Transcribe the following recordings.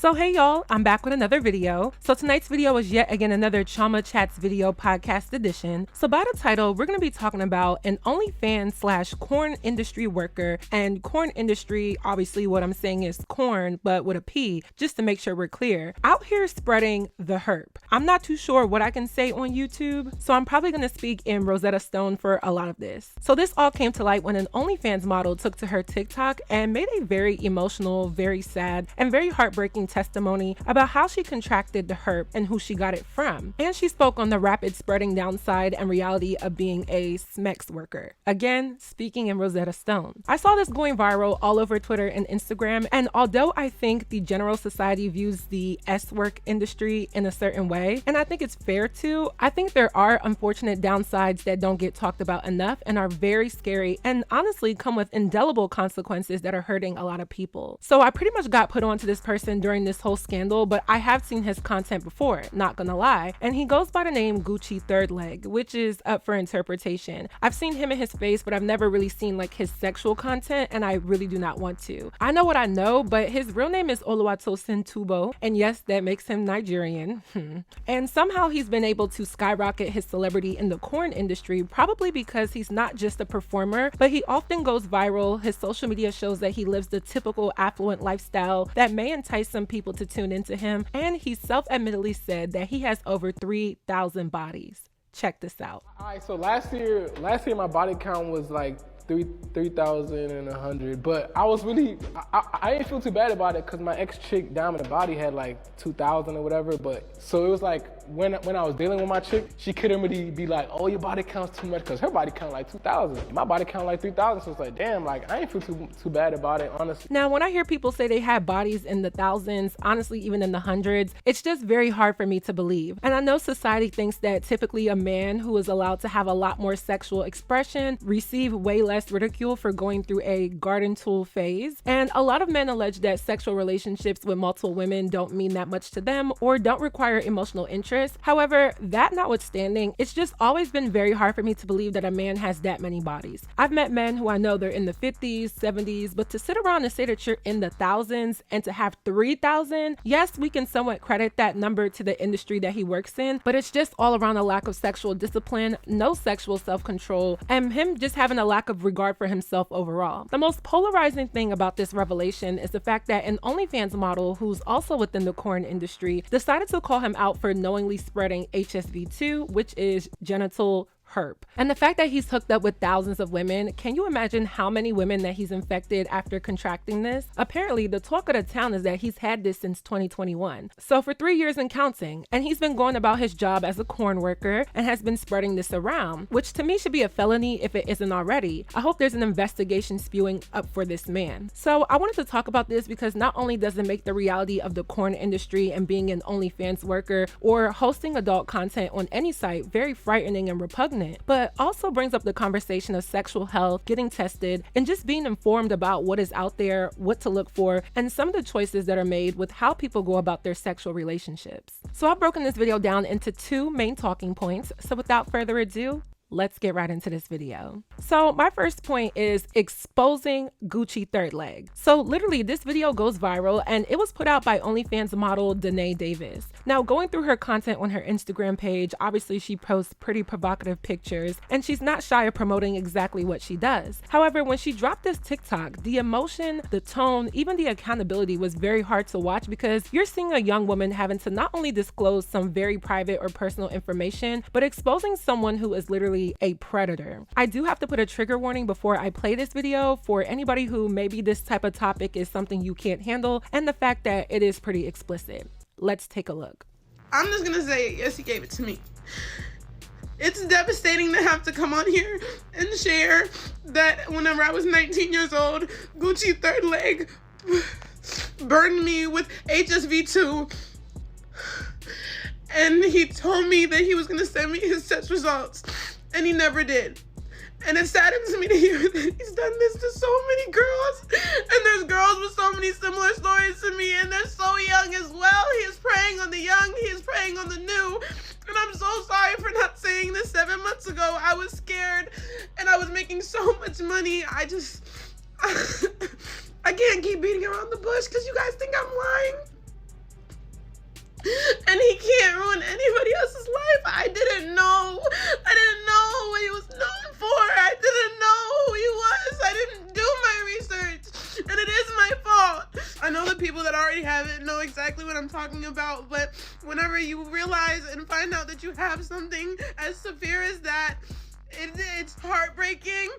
So hey y'all, I'm back with another video. So tonight's video is yet again another Chioma Chats video podcast edition. So by the title, we're going to be talking about an OnlyFans slash corn industry worker, and corn industry, obviously what I'm saying is corn, but with a P, just to make sure we're clear, out here spreading the herp. I'm not too sure what I can say on YouTube, so I'm probably going to speak in Rosetta Stone for a lot of this. So this all came to light when an OnlyFans model took to her TikTok and made a very emotional, very sad, and very heartbreaking testimony about how she contracted the herp and who she got it from. And she spoke on the rapid spreading downside and reality of being a SMEX worker. Again, speaking in Rosetta Stone. I saw this going viral all over Twitter and Instagram, and although I think the general society views the S-work industry in a certain way, and I think it's fair to, I think there are unfortunate downsides that don't get talked about enough and are very scary and honestly come with indelible consequences that are hurting a lot of people. So I pretty much got put onto this person during this whole scandal, but I have seen his content before, not gonna lie, and he goes by the name Gucci Third Leg, which is up for interpretation. I've seen him in his face, but I've never really seen like his sexual content, and I really do not want to. I know what I know, but his real name is Oluwatosin Tubo, and yes, that makes him Nigerian. And somehow he's been able to skyrocket his celebrity in the corn industry, probably because he's not just a performer, but he often goes viral. His social media shows that he lives the typical affluent lifestyle that may entice some people to tune into him, and he self-admittedly said that he has over 3,000 bodies. Check this out. All right, so last year my body count was like 3,100, but I was really, I didn't feel too bad about it because my ex-chick Diamond Body had like 2,000 or whatever, but so it was like when I was dealing with my chick, she couldn't really be like, oh, your body counts too much, because her body count like 2,000. My body count like 3,000, so it's like, damn, like I ain't feel too bad about it, honestly. Now, when I hear people say they have bodies in the thousands, honestly, even in the hundreds, it's just very hard for me to believe. And I know society thinks that typically a man who is allowed to have a lot more sexual expression receive way less ridicule for going through a garden tool phase. And a lot of men allege that sexual relationships with multiple women don't mean that much to them or don't require emotional interest. However, that notwithstanding, it's just always been very hard for me to believe that a man has that many bodies. I've met men who I know they're in the 50s, 70s, but to sit around and say that you're in the thousands and to have 3,000, yes, we can somewhat credit that number to the industry that he works in, but it's just all around a lack of sexual discipline, no sexual self-control, and him just having a lack of regard for himself overall. The most polarizing thing about this revelation is the fact that an OnlyFans model who's also within the corn industry decided to call him out for knowingly spreading HSV2, which is genital herp. And the fact that he's hooked up with thousands of women, can you imagine how many women that he's infected after contracting this? Apparently, the talk of the town is that he's had this since 2021. So for 3 years and counting, and he's been going about his job as a corn worker and has been spreading this around, which to me should be a felony if it isn't already. I hope there's an investigation spewing up for this man. So I wanted to talk about this because not only does it make the reality of the corn industry and being an OnlyFans worker or hosting adult content on any site very frightening and repugnant, but also brings up the conversation of sexual health, getting tested, and just being informed about what is out there, what to look for, and some of the choices that are made with how people go about their sexual relationships. So I've broken this video down into 2 main talking points. So without further ado, let's get right into this video. So my first point is exposing Gucci Third Leg. So literally this video goes viral and it was put out by OnlyFans model Danae Davis. Now going through her content on her Instagram page, obviously she posts pretty provocative pictures and she's not shy of promoting exactly what she does. However, when she dropped this TikTok, the emotion, the tone, even the accountability was very hard to watch because you're seeing a young woman having to not only disclose some very private or personal information, but exposing someone who is literally a predator. I do have to put a trigger warning before I play this video for anybody who maybe this type of topic is something you can't handle and the fact that it is pretty explicit. Let's take a look. I'm just gonna say, yes, he gave it to me. It's devastating to have to come on here and share that whenever I was 19 years old, Gucci Third Leg burned me with HSV2. And he told me that he was gonna send me his test results. And he never did. And it saddens me to hear that he's done this to so many girls. And there's girls with so many similar stories to me, and they're so young as well. He is preying on the young, he is preying on the new. And I'm so sorry for not saying this 7 months ago. I was scared and I was making so much money. I can't keep beating around the bush because you guys think I'm lying. And he can't ruin anybody else's life. I didn't know. I didn't know what he was known for. I didn't know who he was. I didn't do my research. And it is my fault. I know the people that already have it know exactly what I'm talking about, but whenever you realize and find out that you have something as severe as that, it's heartbreaking.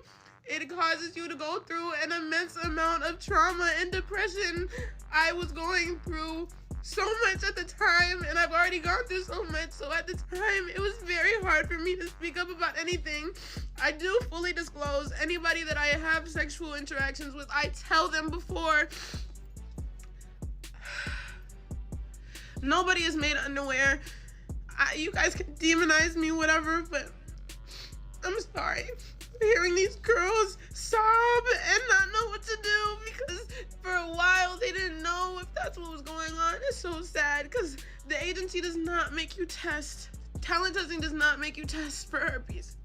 It causes you to go through an immense amount of trauma and depression. I was going through so much at the time, and I've already gone through so much, so at the time it was very hard for me to speak up about anything. I do fully disclose anybody that I have sexual interactions with. I tell them before. Nobody is made unaware. You guys can demonize me, whatever, but I'm sorry. Hearing these girls sob and not know what to do because for a while they didn't know if that's what was going on. It's so sad because the agency does not make you test. Talent testing does not make you test for herpes.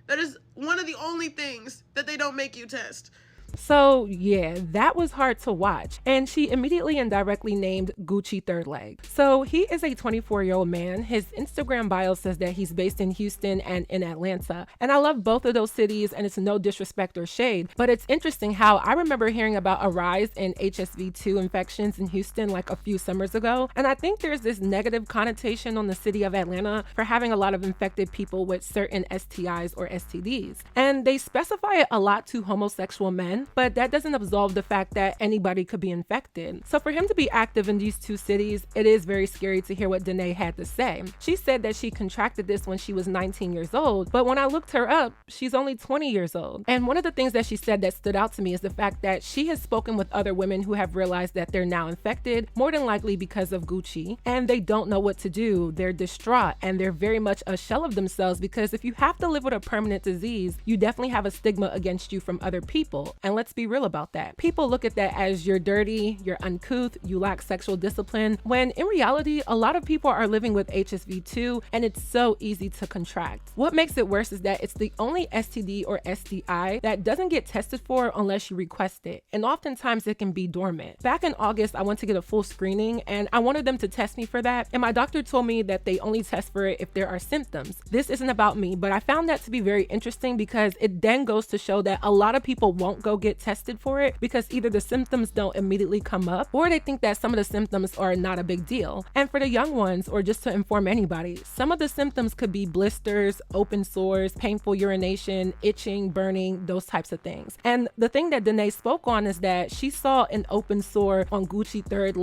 That is one of the only things that they don't make you test. So yeah, that was hard to watch. And she immediately and directly named Gucci third leg. So he is a 24-year-old man. His Instagram bio says that he's based in Houston and in Atlanta. And I love both of those cities, and it's no disrespect or shade, but it's interesting how I remember hearing about a rise in HSV-2 infections in Houston like a few summers ago. And I think there's this negative connotation on the city of Atlanta for having a lot of infected people with certain STIs or STDs. And they specify it a lot to homosexual men, but that doesn't absolve the fact that anybody could be infected. So for him to be active in these two cities, it is very scary to hear what Danae had to say. She said that she contracted this when she was 19 years old, but when I looked her up, she's only 20 years old. And one of the things that she said that stood out to me is the fact that she has spoken with other women who have realized that they're now infected, more than likely because of Gucci, and they don't know what to do. They're distraught and they're very much a shell of themselves, because if you have to live with a permanent disease, you definitely have a stigma against you from other people. And let's be real about that. People look at that as you're dirty, you're uncouth, you lack sexual discipline, when in reality, a lot of people are living with HSV-2 and it's so easy to contract. What makes it worse is that it's the only STD or STI that doesn't get tested for unless you request it. And oftentimes it can be dormant. Back in August, I went to get a full screening and I wanted them to test me for that. And my doctor told me that they only test for it if there are symptoms. This isn't about me, but I found that to be very interesting because it then goes to show that a lot of people won't go get tested for it because either the symptoms don't immediately come up or they think that some of the symptoms are not a big deal. And for the young ones, or just to inform anybody, some of the symptoms could be blisters, open sores, painful urination, itching, burning, those types of things. And the thing that Danae spoke on is that she saw an open sore on Gucci third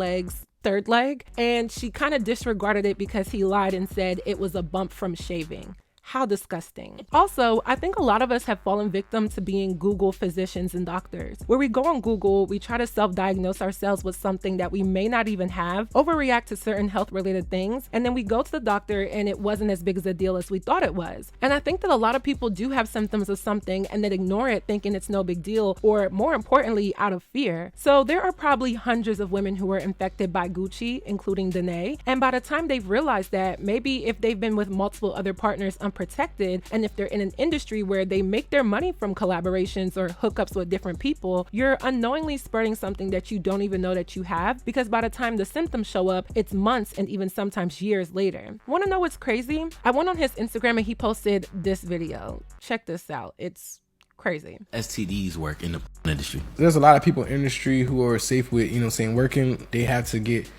leg, and she kind of disregarded it because he lied and said it was a bump from shaving. How disgusting. Also, I think a lot of us have fallen victim to being Google physicians and doctors. Where we go on Google, we try to self-diagnose ourselves with something that we may not even have, overreact to certain health-related things, and then we go to the doctor and it wasn't as big as a deal as we thought it was. And I think that a lot of people do have symptoms of something and then ignore it thinking it's no big deal, or more importantly, out of fear. So there are probably hundreds of women who were infected by Gucci, including Danae, and by the time they've realized that, maybe if they've been with multiple other partners protected, and if they're in an industry where they make their money from collaborations or hookups with different people, you're unknowingly spreading something that you don't even know that you have, because by the time the symptoms show up, it's months and even sometimes years later. Want to know what's crazy? I went on his Instagram and he posted this video. Check this out. It's crazy. STDs work in the industry. There's a lot of people in the industry who are safe with, working. They have to get,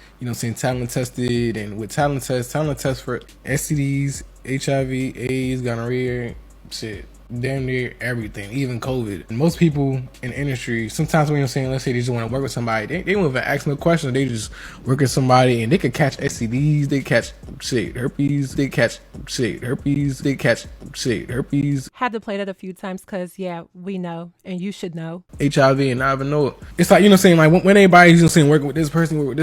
talent tested, and with talent tests for STDs, HIV, AIDS, gonorrhea, shit, damn near everything, even COVID. And most people in the industry, sometimes when let's say they just want to work with somebody, they don't even ask no questions. They just work with somebody and they could catch STDs, they catch herpes, they catch herpes. Had to play that a few times because, yeah, we know, and you should know. HIV and not even know it. It's like, like when everybody's working with this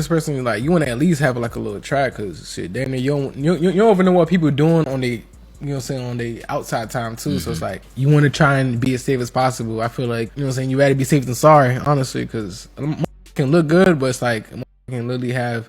person, like you want to at least have like a little track, because shit, damn near you don't even know what people are doing on the on the outside time too. Mm-hmm. So it's like you want to try and be as safe as possible. I feel like you rather be safe than sorry, honestly, because can look good, but it's like can literally have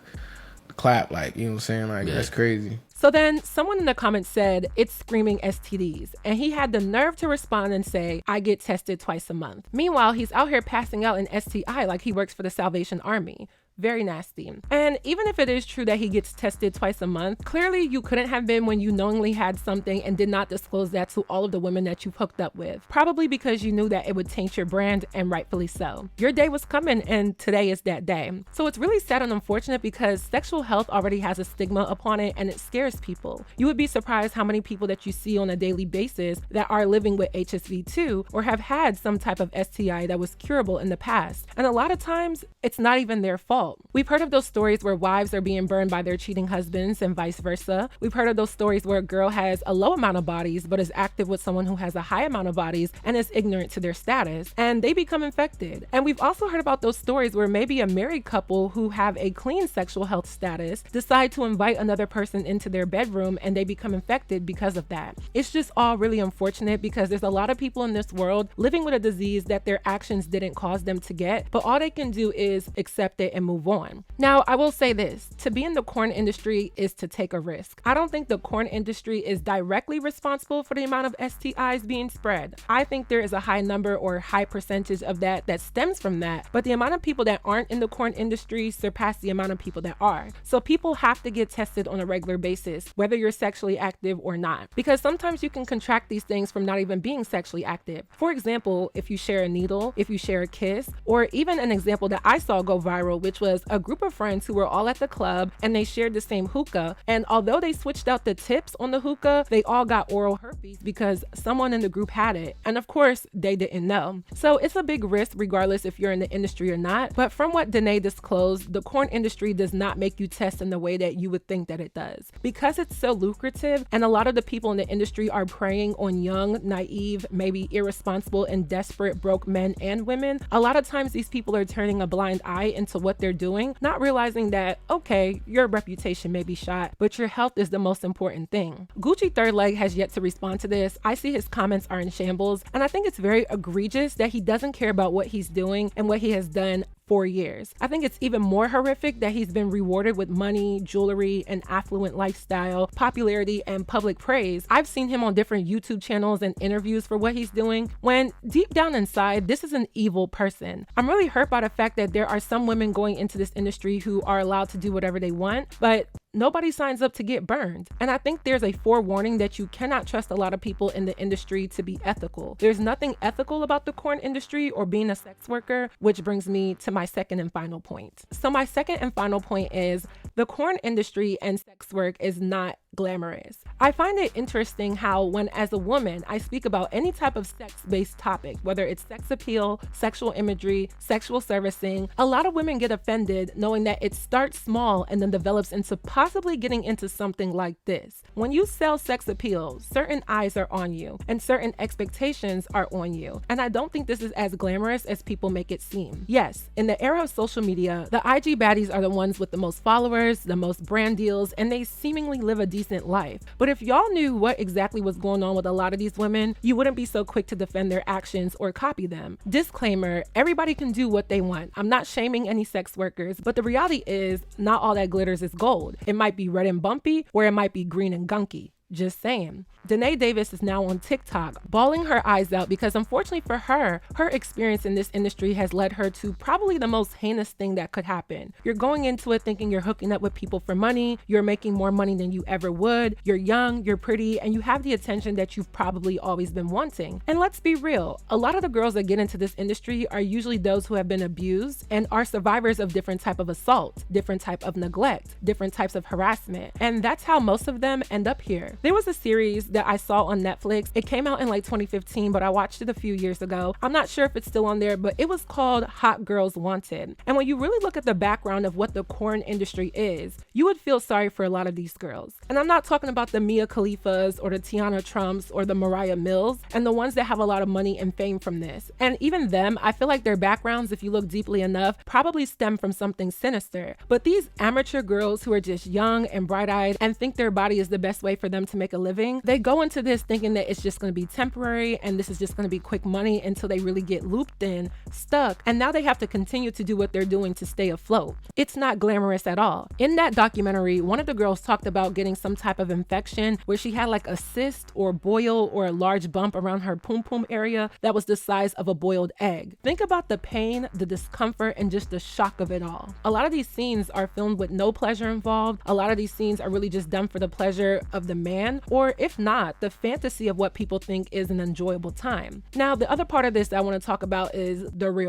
clap, like that's crazy. So then someone in the comments said it's screaming STDs, and he had the nerve to respond and say, I get tested twice a month. Meanwhile, he's out here passing out an STI like he works for the Salvation Army. Very nasty. And even if it is true that he gets tested twice a month, clearly you couldn't have been when you knowingly had something and did not disclose that to all of the women that you've hooked up with. Probably because you knew that it would taint your brand, and rightfully so. Your day was coming, and today is that day. So it's really sad and unfortunate because sexual health already has a stigma upon it, and it scares people. You would be surprised how many people that you see on a daily basis that are living with HSV-2 or have had some type of STI that was curable in the past. And a lot of times, it's not even their fault. We've heard of those stories where wives are being burned by their cheating husbands and vice versa. We've heard of those stories where a girl has a low amount of bodies but is active with someone who has a high amount of bodies and is ignorant to their status, and they become infected. And we've also heard about those stories where maybe a married couple who have a clean sexual health status decide to invite another person into their bedroom and they become infected because of that. It's just all really unfortunate because there's a lot of people in this world living with a disease that their actions didn't cause them to get, but all they can do is accept it and move on. Now, I will say this, to be in the corn industry is to take a risk. I don't think the corn industry is directly responsible for the amount of STIs being spread. I think there is a high number or high percentage of that stems from that, but the amount of people that aren't in the corn industry surpass the amount of people that are. So people have to get tested on a regular basis, whether you're sexually active or not, because sometimes you can contract these things from not even being sexually active. For example, if you share a needle, if you share a kiss, or even an example that I saw go viral, which was a group of friends who were all at the club and they shared the same hookah, and although they switched out the tips on the hookah, they all got oral herpes because someone in the group had it, and of course they didn't know. So it's a big risk regardless if you're in the industry or not, but from what Danae disclosed, the corn industry does not make you test in the way that you would think that it does. Because it's so lucrative and a lot of the people in the industry are preying on young, naive, maybe irresponsible and desperate broke men and women, a lot of times these people are turning a blind eye into what they're doing, not realizing that, okay, your reputation may be shot, but your health is the most important thing. Gucci Third Leg has yet to respond to this. I see his comments are in shambles, and I think it's very egregious that he doesn't care about what he's doing and what he has done 4 years. I think it's even more horrific that he's been rewarded with money, jewelry, an affluent lifestyle, popularity, and public praise. I've seen him on different YouTube channels and interviews for what he's doing, when deep down inside, this is an evil person. I'm really hurt by the fact that there are some women going into this industry who are allowed to do whatever they want, but nobody signs up to get burned. And I think there's a forewarning that you cannot trust a lot of people in the industry to be ethical. There's nothing ethical about the corn industry or being a sex worker, which brings me to my second and final point. So my second and final point is the corn industry and sex work is not glamorous. I find it interesting how when as a woman, I speak about any type of sex-based topic, whether it's sex appeal, sexual imagery, sexual servicing, a lot of women get offended knowing that it starts small and then develops into possibly getting into something like this. When you sell sex appeal, certain eyes are on you and certain expectations are on you. And I don't think this is as glamorous as people make it seem. Yes, in the era of social media, the IG baddies are the ones with the most followers, the most brand deals, and they seemingly live a decent life. But if y'all knew what exactly was going on with a lot of these women, you wouldn't be so quick to defend their actions or copy them. Disclaimer, everybody can do what they want. I'm not shaming any sex workers, but the reality is not all that glitters is gold. It might be red and bumpy, or it might be green and gunky. Just saying. Danae Davis is now on TikTok, bawling her eyes out because unfortunately for her, her experience in this industry has led her to probably the most heinous thing that could happen. You're going into it thinking you're hooking up with people for money, you're making more money than you ever would, you're young, you're pretty, and you have the attention that you've probably always been wanting. And let's be real, a lot of the girls that get into this industry are usually those who have been abused and are survivors of different type of assault, different type of neglect, different types of harassment. And that's how most of them end up here. There was a series that I saw on Netflix. It came out in like 2015, but I watched it a few years ago. I'm not sure if it's still on there, but it was called Hot Girls Wanted. And when you really look at the background of what the corn industry is, you would feel sorry for a lot of these girls. And I'm not talking about the Mia Khalifas or the Tiana Trumps or the Mariah Mills and the ones that have a lot of money and fame from this. And even them, I feel like their backgrounds, if you look deeply enough, probably stem from something sinister. But these amateur girls who are just young and bright-eyed and think their body is the best way for them to make a living, they go into this thinking that it's just going to be temporary and this is just going to be quick money until they really get looped in, stuck, and now they have to continue to do what they're doing to stay afloat. It's not glamorous at all. In that documentary, one of the girls talked about getting some type of infection where she had like a cyst or boil or a large bump around her pum pum area that was the size of a boiled egg. Think about the pain, the discomfort, and just the shock of it all. A lot of these scenes are filmed with no pleasure involved. A lot of these scenes are really just done for the pleasure of the man, or if not, the fantasy of what people think is an enjoyable time. Now, the other part of this that I want to talk about is the real.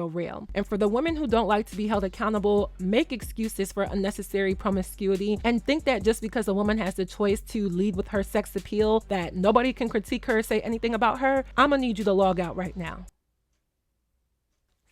And for the women who don't like to be held accountable, make excuses for unnecessary promiscuity, and think that just because a woman has the choice to lead with her sex appeal, that nobody can critique her or say anything about her, I'm gonna need you to log out right now.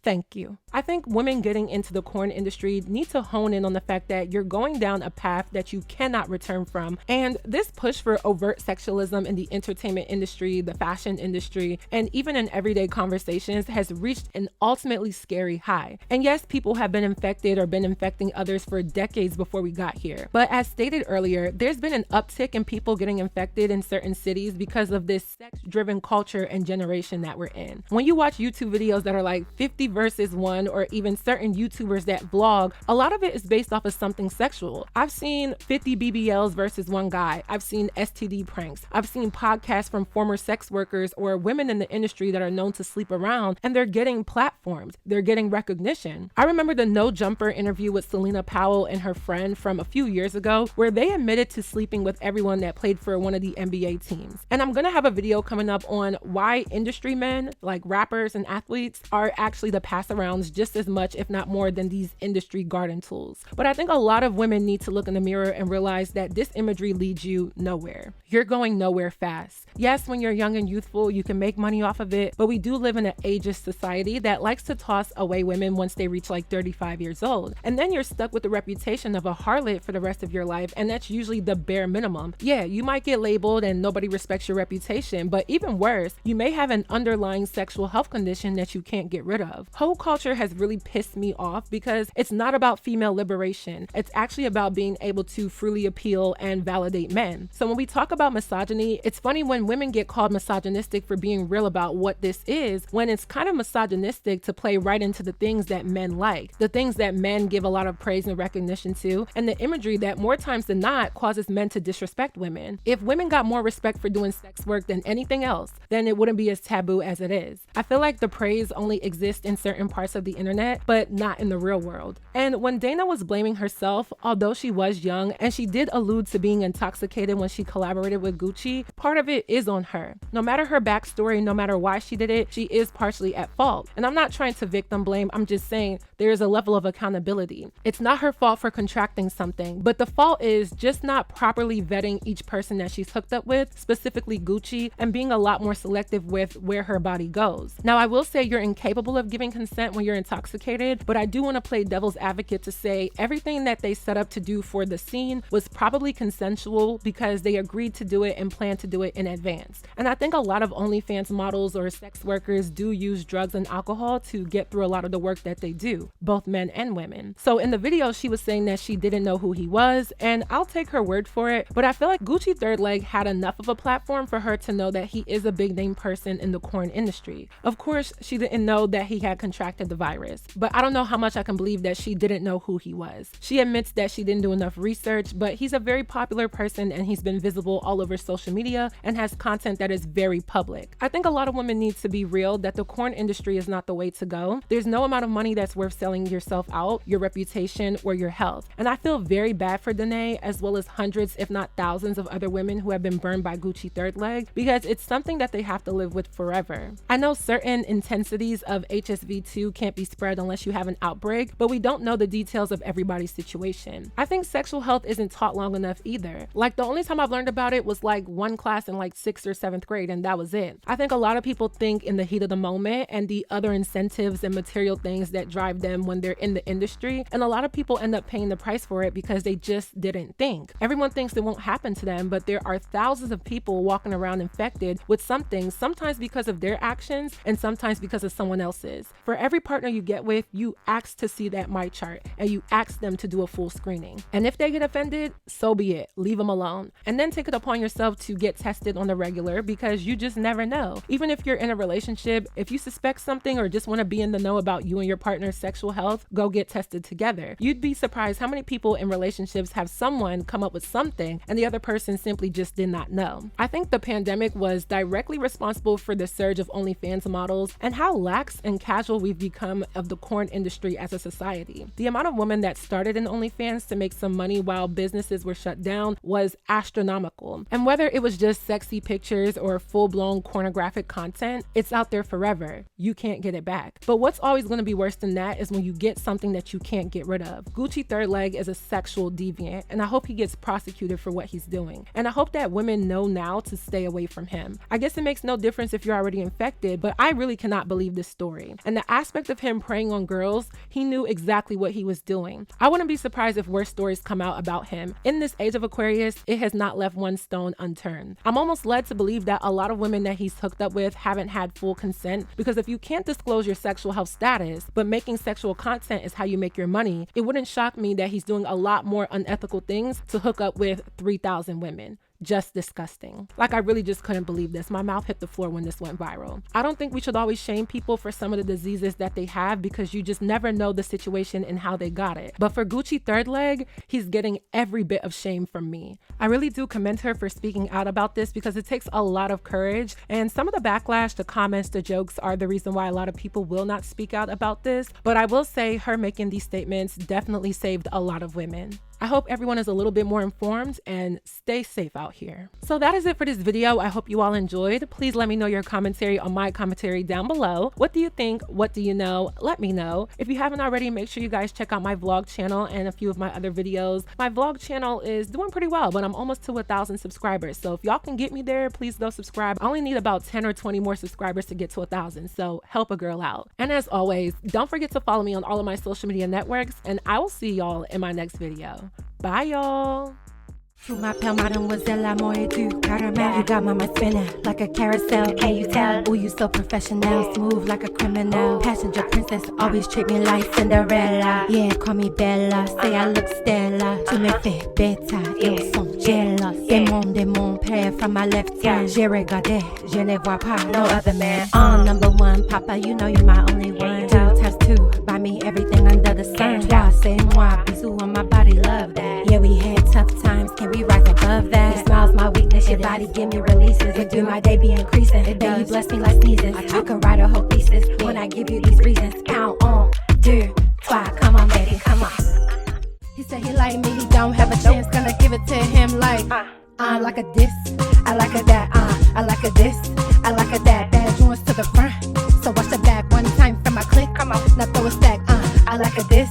Thank you. I think women getting into the corn industry need to hone in on the fact that you're going down a path that you cannot return from. And this push for overt sexualism in the entertainment industry, the fashion industry, and even in everyday conversations has reached an ultimately scary high. And yes, people have been infected or been infecting others for decades before we got here. But as stated earlier, there's been an uptick in people getting infected in certain cities because of this sex-driven culture and generation that we're in. When you watch YouTube videos that are like 50 versus 1, or even certain YouTubers that vlog, a lot of it is based off of something sexual. I've seen 50 BBLs versus one guy. I've seen STD pranks. I've seen podcasts from former sex workers or women in the industry that are known to sleep around, and they're getting platformed. They're getting recognition. I remember the No Jumper interview with Selena Powell and her friend from a few years ago, where they admitted to sleeping with everyone that played for one of the NBA teams. And I'm gonna have a video coming up on why industry men, like rappers and athletes, are actually the pass-arounds just as much, if not more, than these industry garden tools. But I think a lot of women need to look in the mirror and realize that this imagery leads you nowhere. You're going nowhere fast. Yes, when you're young and youthful, you can make money off of it, but we do live in an ageist society that likes to toss away women once they reach like 35 years old. And then you're stuck with the reputation of a harlot for the rest of your life, and that's usually the bare minimum. Yeah, you might get labeled and nobody respects your reputation, but even worse, you may have an underlying sexual health condition that you can't get rid of. Whole culture has really pissed me off because it's not about female liberation. It's actually about being able to freely appeal and validate men. So when we talk about misogyny, it's funny when women get called misogynistic for being real about what this is, when it's kind of misogynistic to play right into the things that men like, the things that men give a lot of praise and recognition to, and the imagery that more times than not causes men to disrespect women. If women got more respect for doing sex work than anything else, then it wouldn't be as taboo as it is. I feel like the praise only exists in certain parts of the internet, but not in the real world. And when Dana was blaming herself, although she was young and she did allude to being intoxicated when she collaborated with Gucci, part of it is on her. No matter her backstory, no matter why she did it, she is partially at fault. And I'm not trying to victim blame, I'm just saying there is a level of accountability. It's not her fault for contracting something, but the fault is just not properly vetting each person that she's hooked up with, specifically Gucci, and being a lot more selective with where her body goes. Now, I will say you're incapable of giving consent when you're intoxicated, but I do want to play devil's advocate to say everything that they set up to do for the scene was probably consensual because they agreed to do it and planned to do it in advance. And I think a lot of OnlyFans models or sex workers do use drugs and alcohol to get through a lot of the work that they do, both men and women. So in the video, she was saying that she didn't know who he was, and I'll take her word for it, but I feel like Gucci Third Leg had enough of a platform for her to know that he is a big name person in the corn industry. Of course, she didn't know that he had contracted the virus, but I don't know how much I can believe that she didn't know who he was. She admits that she didn't do enough research, but he's a very popular person and he's been visible all over social media and has content that is very public. I think a lot of women need to be real that the corn industry is not the way to go. There's no amount of money that's worth selling yourself out, your reputation, or your health. And I feel very bad for Danae, as well as hundreds, if not thousands of other women who have been burned by Gucci Third Leg, because it's something that they have to live with forever. I know certain intensities of HSV2 can't be spread unless you have an outbreak, but we don't know the details of everybody's situation. I think sexual health isn't taught long enough either. Like, the only time I've learned about it was like one class in like 6th or 7th grade, and that was it. I think a lot of people think in the heat of the moment and the other incentives and material things that drive them when they're in the industry, and a lot of people end up paying the price for it because they just didn't think. Everyone thinks it won't happen to them, but there are thousands of people walking around infected with something, sometimes because of their actions and sometimes because of someone else's. For every partner you get with, you ask to see that My Chart and you ask them to do a full screening. And if they get offended, so be it. Leave them alone. And then take it upon yourself to get tested on the regular, because you just never know. Even if you're in a relationship, if you suspect something or just want to be in the know about you and your partner's sexual health, go get tested together. You'd be surprised how many people in relationships have someone come up with something and the other person simply just did not know. I think the pandemic was directly responsible for the surge of OnlyFans models and how lax and casual we've become of the porn industry as a society. The amount of women that started in OnlyFans to make some money while businesses were shut down was astronomical. And whether it was just sexy pictures or full-blown pornographic content, it's out there forever. You can't get it back. But what's always going to be worse than that is when you get something that you can't get rid of. Gucci Third Leg is a sexual deviant, and I hope he gets prosecuted for what he's doing. And I hope that women know now to stay away from him. I guess it makes no difference if you're already infected, but I really cannot believe this story. And the aspect of him preying on girls, he knew exactly what he was doing. I wouldn't be surprised if worse stories come out about him. In this age of Aquarius, it has not left one stone unturned. I'm almost led to believe that a lot of women that he's hooked up with haven't had full consent, because if you can't disclose your sexual health status, but making sexual content is how you make your money, it wouldn't shock me that he's doing a lot more unethical things to hook up with 3,000 women. Just disgusting. Like, I really just couldn't believe this. My mouth hit the floor when this went viral. I don't think we should always shame people for some of the diseases that they have, because you just never know the situation and how they got it. But for Gucci Third Leg, he's getting every bit of shame from me. I really do commend her for speaking out about this, because it takes a lot of courage, and some of the backlash, the comments, the jokes are the reason why a lot of people will not speak out about this. But I will say her making these statements definitely saved a lot of women. I hope everyone is a little bit more informed, and stay safe out here. So that is it for this video. I hope you all enjoyed. Please let me know your commentary on my commentary down below. What do you think? What do you know? Let me know. If you haven't already, make sure you guys check out my vlog channel and a few of my other videos. My vlog channel is doing pretty well, but I'm almost to 1,000 subscribers. So if y'all can get me there, please go subscribe. I only need about 10 or 20 more subscribers to get to 1,000. So help a girl out. And as always, don't forget to follow me on all of my social media networks, and I will see y'all in my next video. Bye, y'all. Je m'appelle Mademoiselle Amour et du caramel. You got my mind spinning like a carousel. Can you tell? Ooh, you so professional, smooth like a criminal. Passenger princess, always treat me like Cinderella. Yeah, call me Bella, say I look Stella. Tu me fais bêta, ils sont jealous. Démon, père from my left hand. J'ai regardé, je ne vois pas no other man. Number one, Papa, you know you're my only one. 2 times 2, buy me everything under the sun. Toi, c'est moi, bisous on my body, love that. Yeah, we had tough times, can we rise above that? Your smile's my weakness, your body give me releases. It do my day be increasing, then you bless me like sneezes. I could write a whole thesis when I give you these reasons. Count on, 2, 3, come on baby, come on. He said he like me, he don't have a chance, gonna give it to him like like a this, I like a that, I like a this, I like a that. Bad joints to the front, so watch the back one time from my click. Come on, now throw a stack, I like a this,